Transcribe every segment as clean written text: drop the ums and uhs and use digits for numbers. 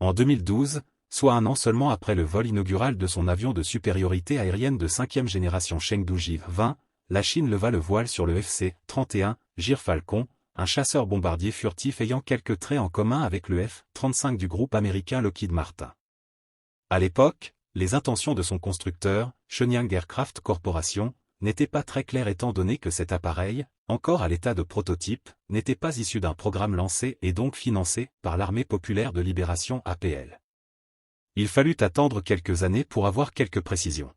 En 2012, soit un an seulement après le vol inaugural de son avion de supériorité aérienne de 5e génération Chengdu J-20, la Chine leva le voile sur le FC-31 Gyrfalcon, un chasseur-bombardier furtif ayant quelques traits en commun avec le F-35 du groupe américain Lockheed Martin. À l'époque, les intentions de son constructeur, Shenyang Aircraft Corporation, n'étaient pas très claires étant donné que cet appareil, encore à l'état de prototype, n'était pas issu d'un programme lancé et donc financé par l'Armée populaire de libération APL. Il fallut attendre quelques années pour avoir quelques précisions.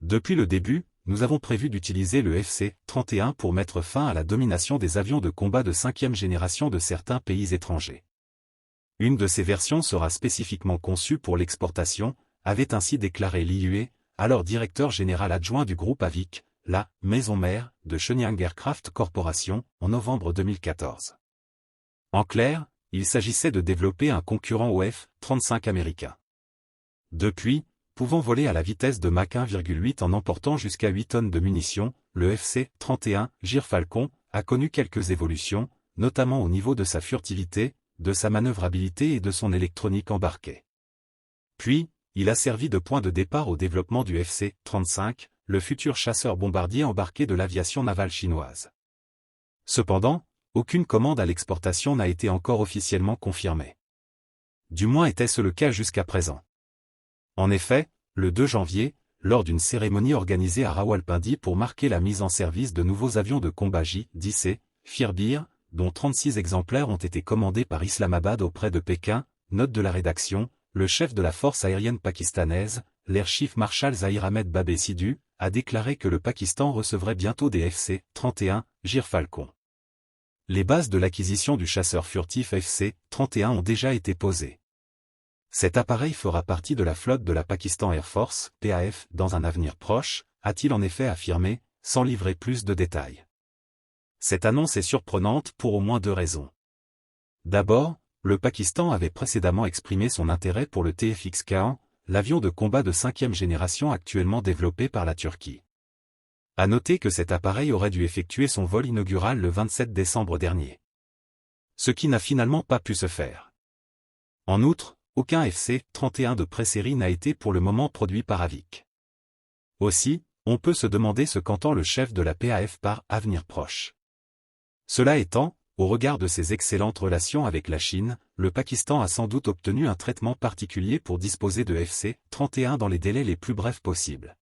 Depuis le début, nous avons prévu d'utiliser le FC-31 pour mettre fin à la domination des avions de combat de 5e génération de certains pays étrangers. Une de ces versions sera spécifiquement conçue pour l'exportation, avait ainsi déclaré Li Yue, alors directeur général adjoint du groupe AVIC, la maison mère de Shenyang Aircraft Corporation, en novembre 2014. En clair, il s'agissait de développer un concurrent au F-35 américain. Depuis, pouvant voler à la vitesse de Mach 1,8 en emportant jusqu'à 8 tonnes de munitions, le FC-31 Gyrfalcon a connu quelques évolutions, notamment au niveau de sa furtivité, de sa manœuvrabilité et de son électronique embarquée. Puis, il a servi de point de départ au développement du FC-35, le futur chasseur-bombardier embarqué de l'aviation navale chinoise. Cependant, aucune commande à l'exportation n'a été encore officiellement confirmée. Du moins était-ce le cas jusqu'à présent. En effet, le 2 janvier, lors d'une cérémonie organisée à Rawalpindi pour marquer la mise en service de nouveaux avions de combat J-10C, Firbir, dont 36 exemplaires ont été commandés par Islamabad auprès de Pékin, note de la rédaction, le chef de la force aérienne pakistanaise, l'Air Chief Marshal Zahir Ahmed Babé Sidhu, a déclaré que le Pakistan recevrait bientôt des FC-31 Gyrfalcon. Les bases de l'acquisition du chasseur furtif FC-31 ont déjà été posées. Cet appareil fera partie de la flotte de la Pakistan Air Force, PAF, dans un avenir proche, a-t-il en effet affirmé, sans livrer plus de détails. Cette annonce est surprenante pour au moins 2 raisons. D'abord, le Pakistan avait précédemment exprimé son intérêt pour le TFX-K1, l'avion de combat de 5e génération actuellement développé par la Turquie. À noter que cet appareil aurait dû effectuer son vol inaugural le 27 décembre dernier. Ce qui n'a finalement pas pu se faire. En outre, aucun FC-31 de pré-série n'a été pour le moment produit par AVIC. Aussi, on peut se demander ce qu'entend le chef de la PAF par « avenir proche ». Cela étant, au regard de ses excellentes relations avec la Chine, le Pakistan a sans doute obtenu un traitement particulier pour disposer de FC-31 dans les délais les plus brefs possibles.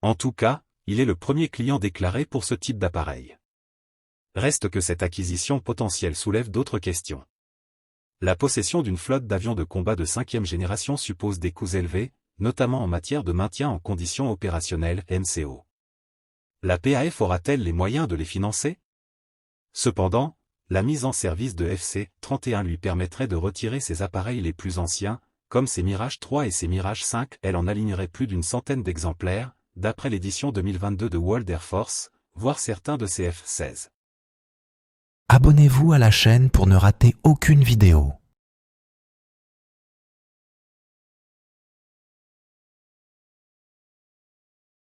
En tout cas, il est le premier client déclaré pour ce type d'appareil. Reste que cette acquisition potentielle soulève d'autres questions. La possession d'une flotte d'avions de combat de 5e génération suppose des coûts élevés, notamment en matière de maintien en conditions opérationnelles (MCO). La PAF aura-t-elle les moyens de les financer? Cependant, la mise en service de FC-31 lui permettrait de retirer ses appareils les plus anciens, comme ses Mirage 3 et ses Mirage 5, elle en alignerait plus d'une centaine d'exemplaires, d'après l'édition 2022 de World Air Force, voire certains de ses F-16. Abonnez-vous à la chaîne pour ne rater aucune vidéo.